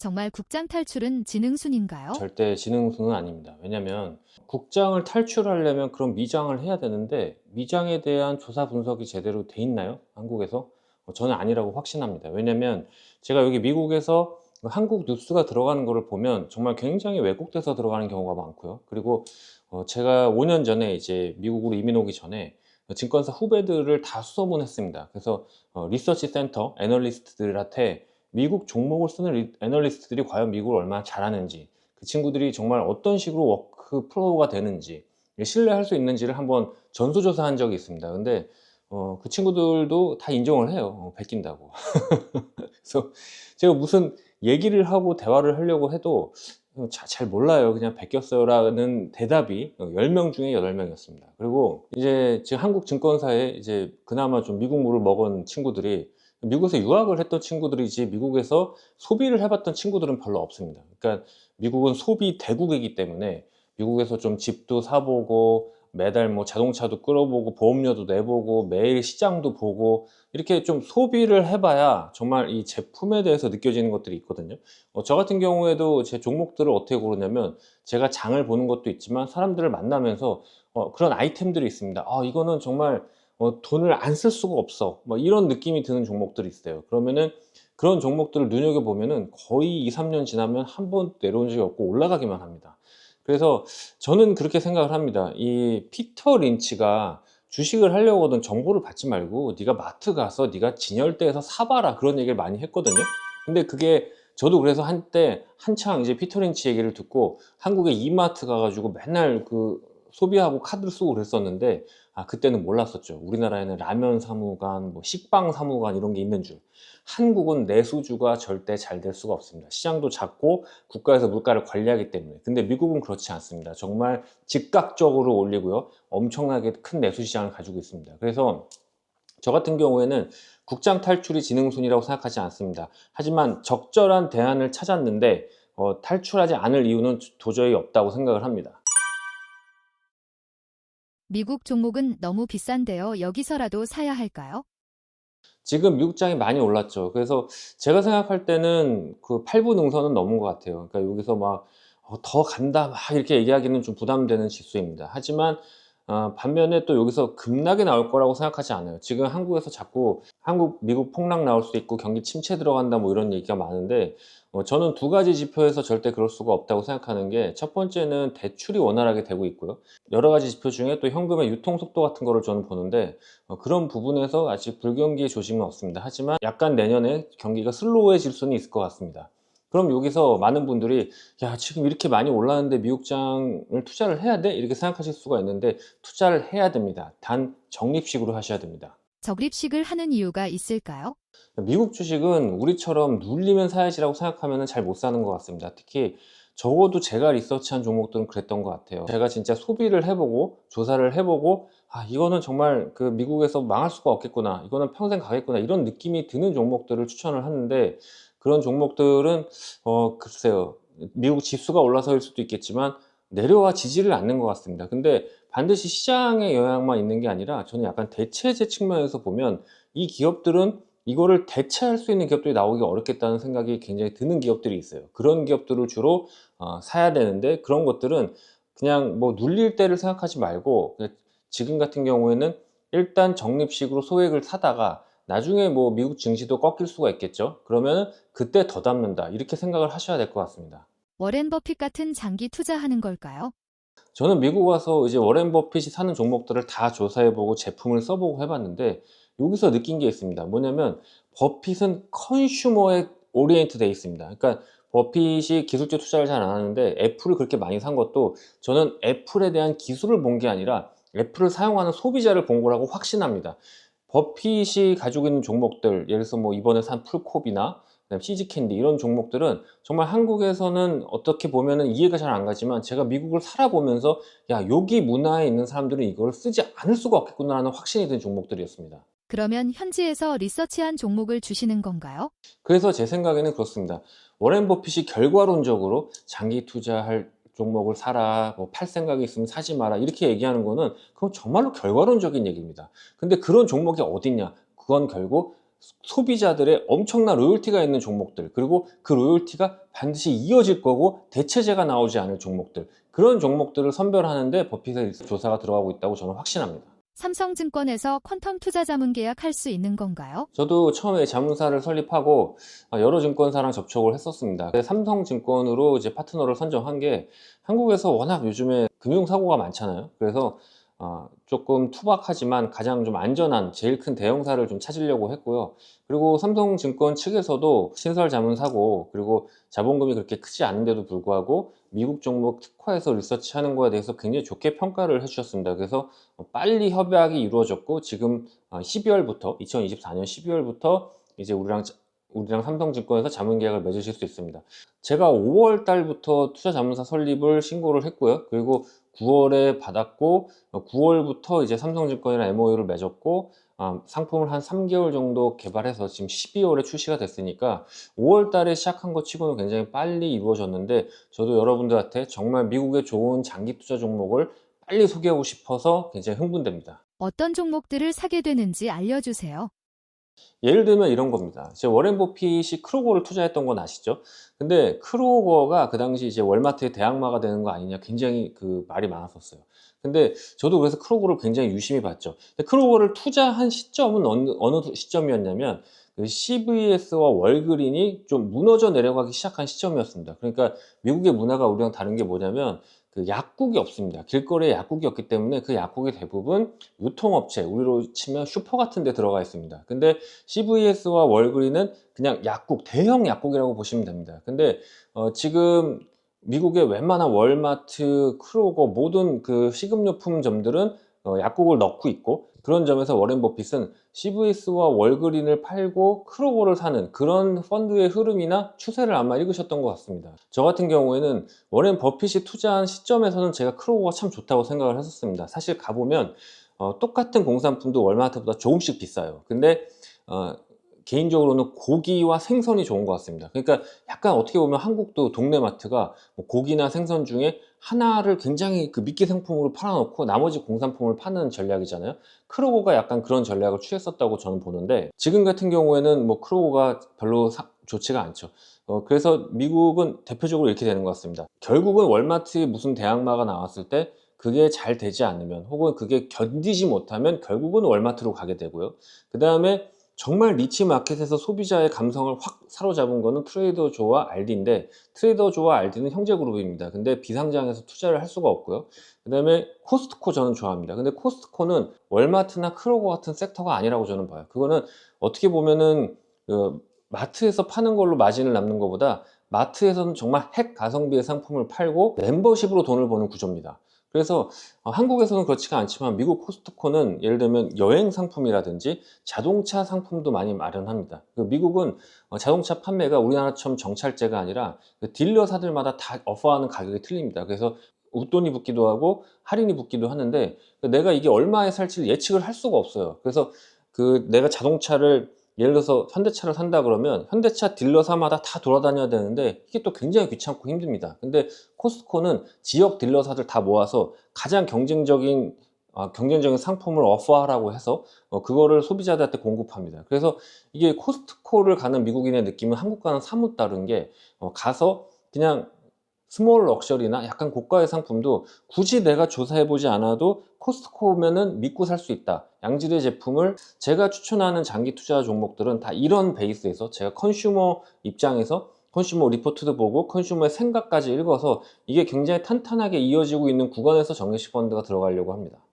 정말 국장 탈출은 지능순인가요? 절대 지능수는 아닙니다. 왜냐면 국장을 탈출하려면 그런 미장을 해야 되는데 미장에 대한 조사 분석이 제대로 돼 있나요? 한국에서? 저는 아니라고 확신합니다. 왜냐면 제가 여기 미국에서 한국 뉴스가 들어가는 거를 보면 정말 굉장히 왜곡돼서 들어가는 경우가 많고요. 그리고 제가 5년 전에 이제 미국으로 이민 오기 전에 증권사 후배들을 다 수소문했습니다. 그래서 리서치 센터 애널리스트들한테 미국 종목을 쓰는 애널리스트들이 과연 미국을 얼마나 잘하는지, 그 친구들이 정말 어떤 식으로 워크 플로우가 되는지, 신뢰할 수 있는지를 한번 전수조사한 적이 있습니다. 근데 그 친구들도 다 인정을 해요. 베낀다고. 그래서 제가 무슨 얘기를 하고 대화를 하려고 해도 잘 몰라요. 그냥 베꼈어요라는 대답이 10명 중에 8명이었습니다. 그리고 이제 지금 한국 증권사에 이제 그나마 좀 미국 물을 먹은 친구들이, 미국에서 유학을 했던 친구들이지 미국에서 소비를 해봤던 친구들은 별로 없습니다. 그러니까 미국은 소비 대국이기 때문에 미국에서 좀 집도 사보고 매달 뭐 자동차도 끌어보고 보험료도 내보고 매일 시장도 보고 이렇게 좀 소비를 해봐야 정말 이 제품에 대해서 느껴지는 것들이 있거든요. 저 같은 경우에도 제 종목들을 어떻게 고르냐면, 제가 장을 보는 것도 있지만 사람들을 만나면서 그런 아이템들이 있습니다. 이거는 정말 돈을 안 쓸 수가 없어, 뭐 이런 느낌이 드는 종목들이 있어요. 그러면은 그런 종목들을 눈여겨보면은 거의 2, 3년 지나면 한 번 내려온 적이 없고 올라가기만 합니다. 그래서 저는 그렇게 생각을 합니다. 이 피터 린치가 주식을 하려거든 정보를 받지 말고 네가 마트 가서 네가 진열대에서 사봐라, 그런 얘기를 많이 했거든요. 근데 그게, 저도 그래서 한때 한창 이제 피터 린치 얘기를 듣고 한국에 이마트 가가지고 맨날 그 소비하고 카드를 쓰고 그랬었는데, 그때는 몰랐었죠. 우리나라에는 라면 사무관, 뭐 식빵 사무관 이런 게 있는 줄. 한국은 내수주가 절대 잘 될 수가 없습니다. 시장도 작고 국가에서 물가를 관리하기 때문에. 근데 미국은 그렇지 않습니다. 정말 즉각적으로 올리고요, 엄청나게 큰 내수 시장을 가지고 있습니다. 그래서 저 같은 경우에는 국장 탈출이 지능순이라고 생각하지 않습니다. 하지만 적절한 대안을 찾았는데 탈출하지 않을 이유는 도저히 없다고 생각을 합니다. 미국 종목은 너무 비싼데요. 여기서라도 사야 할까요? 지금 미국장이 많이 올랐죠. 그래서 제가 생각할 때는 그 8분 능선은 넘은 것 같아요. 그러니까 여기서 막 더 간다 막 이렇게 얘기하기는 좀 부담되는 지수입니다. 하지만 반면에 또 여기서 급락이 나올 거라고 생각하지 않아요. 지금 한국에서 자꾸 한국, 미국 폭락 나올 수도 있고 경기 침체 들어간다 뭐 이런 얘기가 많은데, 저는 두 가지 지표에서 절대 그럴 수가 없다고 생각하는 게, 첫 번째는 대출이 원활하게 되고 있고요. 여러 가지 지표 중에 또 현금의 유통 속도 같은 거를 저는 보는데, 그런 부분에서 아직 불경기의 조짐은 없습니다. 하지만 약간 내년에 경기가 슬로우해질 수는 있을 것 같습니다. 그럼 여기서 많은 분들이 야, 지금 이렇게 많이 올랐는데 미국장을 투자를 해야 돼? 이렇게 생각하실 수가 있는데, 투자를 해야 됩니다. 단 적립식으로 하셔야 됩니다. 적립식을 하는 이유가 있을까요? 미국 주식은 우리처럼 눌리면 사야지라고 생각하면 잘 못 사는 것 같습니다. 특히 적어도 제가 리서치한 종목들은 그랬던 것 같아요. 제가 진짜 소비를 해보고 조사를 해보고 이거는 정말 그 미국에서 망할 수가 없겠구나, 이거는 평생 가겠구나, 이런 느낌이 드는 종목들을 추천을 하는데, 그런 종목들은 글쎄요, 미국 지수가 올라서일 수도 있겠지만 내려와 지지를 않는 것 같습니다. 근데 반드시 시장의 영향만 있는 게 아니라 저는 약간 대체제 측면에서 보면 이 기업들은 이거를 대체할 수 있는 기업들이 나오기 어렵겠다는 생각이 굉장히 드는 기업들이 있어요. 그런 기업들을 주로 사야 되는데, 그런 것들은 그냥 뭐 눌릴 때를 생각하지 말고 그냥 지금 같은 경우에는 일단 적립식으로 소액을 사다가 나중에 뭐 미국 증시도 꺾일 수가 있겠죠. 그러면 그때 더 담는다, 이렇게 생각을 하셔야 될 것 같습니다. 워렌 버핏 같은 장기 투자하는 걸까요? 저는 미국 와서 이제 워렌 버핏이 사는 종목들을 다 조사해보고 제품을 써보고 해봤는데, 여기서 느낀 게 있습니다. 뭐냐면 버핏은 컨슈머에 오리엔트 돼 있습니다. 그러니까 버핏이 기술적 투자를 잘 안 하는데 애플을 그렇게 많이 산 것도, 저는 애플에 대한 기술을 본 게 아니라 애플을 사용하는 소비자를 본 거라고 확신합니다. 버핏이 가지고 있는 종목들, 예를 들어서 뭐 이번에 산 풀코비나 그다음 치즈캔디, 이런 종목들은 정말 한국에서는 어떻게 보면은 이해가 잘 안 가지만, 제가 미국을 살아보면서 야, 여기 문화에 있는 사람들은 이걸 쓰지 않을 수가 없겠구나라는 확신이 든 종목들이었습니다. 그러면 현지에서 리서치한 종목을 주시는 건가요? 그래서 제 생각에는 그렇습니다. 워렌 버핏이 결과론적으로 장기 투자할 종목을 사라, 뭐 팔 생각이 있으면 사지 마라, 이렇게 얘기하는 거는 그건 정말로 결과론적인 얘기입니다. 근데 그런 종목이 어딨냐? 그건 결국 소비자들의 엄청난 로열티가 있는 종목들, 그리고 그 로열티가 반드시 이어질 거고 대체제가 나오지 않을 종목들, 그런 종목들을 선별하는데 버핏의 조사가 들어가고 있다고 저는 확신합니다. 삼성증권에서 퀀텀 투자 자문 계약할 수 있는 건가요? 저도 처음에 자문사를 설립하고 여러 증권사랑 접촉을 했었습니다. 삼성증권으로 이제 파트너를 선정한 게, 한국에서 워낙 요즘에 금융사고가 많잖아요. 그래서 조금 투박하지만 가장 좀 안전한 제일 큰 대형사를 좀 찾으려고 했고요. 그리고 삼성증권 측에서도 신설 자문사고, 그리고 자본금이 그렇게 크지 않은데도 불구하고 미국 종목 특화해서 리서치하는 거에 대해서 굉장히 좋게 평가를 해주셨습니다. 그래서 빨리 협약이 이루어졌고, 지금 12월부터 2024년 12월부터 이제 우리랑 삼성증권에서 자문 계약을 맺으실 수 있습니다. 제가 5월 달부터 투자 자문사 설립을 신고를 했고요. 그리고 9월에 받았고, 9월부터 이제 삼성증권이랑 MOU를 맺었고, 상품을 한 3개월 정도 개발해서 지금 12월에 출시가 됐으니까 5월 달에 시작한 것 치고는 굉장히 빨리 이루어졌는데, 저도 여러분들한테 정말 미국의 좋은 장기 투자 종목을 빨리 소개하고 싶어서 굉장히 흥분됩니다. 어떤 종목들을 사게 되는지 알려주세요. 예를 들면 이런 겁니다. 제 워렌 버핏이 크로거를 투자했던 건 아시죠? 근데 크로거가 그 당시 이제 월마트의 대항마가 되는 거 아니냐, 굉장히 그 말이 많았었어요. 근데 저도 그래서 크로거를 굉장히 유심히 봤죠. 근데 크로거를 투자한 시점은 어느 시점이었냐면, 그 CVS와 월그린이 좀 무너져 내려가기 시작한 시점이었습니다. 그러니까 미국의 문화가 우리랑 다른 게 뭐냐면, 그 약국이 없습니다. 길거리에 약국이 없기 때문에 그 약국이 대부분 유통업체, 우리로 치면 슈퍼 같은 데 들어가 있습니다. 근데 CVS와 월그린은 그냥 약국, 대형 약국이라고 보시면 됩니다. 근데 지금 미국의 웬만한 월마트, 크로거, 모든 그 식음료품점들은 약국을 넣고 있고, 그런 점에서 워렌 버핏은 CVS와 월그린을 팔고 크로거를 사는 그런 펀드의 흐름이나 추세를 아마 읽으셨던 것 같습니다. 저 같은 경우에는 워렌 버핏이 투자한 시점에서는 제가 크로거가 참 좋다고 생각을 했었습니다. 사실 가보면 똑같은 공산품도 월마트보다 조금씩 비싸요. 근데 개인적으로는 고기와 생선이 좋은 것 같습니다. 그러니까 약간 어떻게 보면 한국도 동네 마트가 뭐 고기나 생선 중에 하나를 굉장히 그 미끼 상품으로 팔아놓고 나머지 공산품을 파는 전략이잖아요. 크로거가 약간 그런 전략을 취했었다고 저는 보는데, 지금 같은 경우에는 뭐 크로거가 별로 좋지가 않죠. 그래서 미국은 대표적으로 이렇게 되는 것 같습니다. 결국은 월마트에 무슨 대항마가 나왔을 때 그게 잘 되지 않으면, 혹은 그게 견디지 못하면 결국은 월마트로 가게 되고요. 그 다음에 정말 니치 마켓에서 소비자의 감성을 확 사로잡은 거는 트레이더 조와 알디인데, 트레이더 조와 알디는 형제 그룹입니다. 근데 비상장에서 투자를 할 수가 없고요. 그 다음에 코스트코 저는 좋아합니다. 근데 코스트코는 월마트나 크로거 같은 섹터가 아니라고 저는 봐요. 그거는 어떻게 보면은 그 마트에서 파는 걸로 마진을 남는 것보다, 마트에서는 정말 핵 가성비의 상품을 팔고 멤버십으로 돈을 버는 구조입니다. 그래서 한국에서는 그렇지가 않지만 미국 코스트코는 예를 들면 여행 상품이라든지 자동차 상품도 많이 마련합니다. 미국은 자동차 판매가 우리나라처럼 정찰제가 아니라 그 딜러사들마다 다 오퍼하는 가격이 틀립니다. 그래서 웃돈이 붙기도 하고 할인이 붙기도 하는데, 내가 이게 얼마에 살지를 예측을 할 수가 없어요. 그래서 내가 자동차를 예를 들어서 현대차를 산다 그러면 현대차 딜러사마다 다 돌아다녀야 되는데, 이게 또 굉장히 귀찮고 힘듭니다. 근데 코스트코는 지역 딜러사들 다 모아서 가장 경쟁적인 상품을 오퍼하라고 해서 그거를 소비자들한테 공급합니다. 그래서 이게 코스트코를 가는 미국인의 느낌은 한국과는 사뭇 다른 게, 가서 그냥 스몰 럭셔리나 약간 고가의 상품도 굳이 내가 조사해보지 않아도 코스트코면은 믿고 살 수 있다. 양질의 제품을, 제가 추천하는 장기 투자 종목들은 다 이런 베이스에서, 제가 컨슈머 입장에서 컨슈머 리포트도 보고 컨슈머의 생각까지 읽어서 이게 굉장히 탄탄하게 이어지고 있는 구간에서 정기식 펀드가 들어가려고 합니다.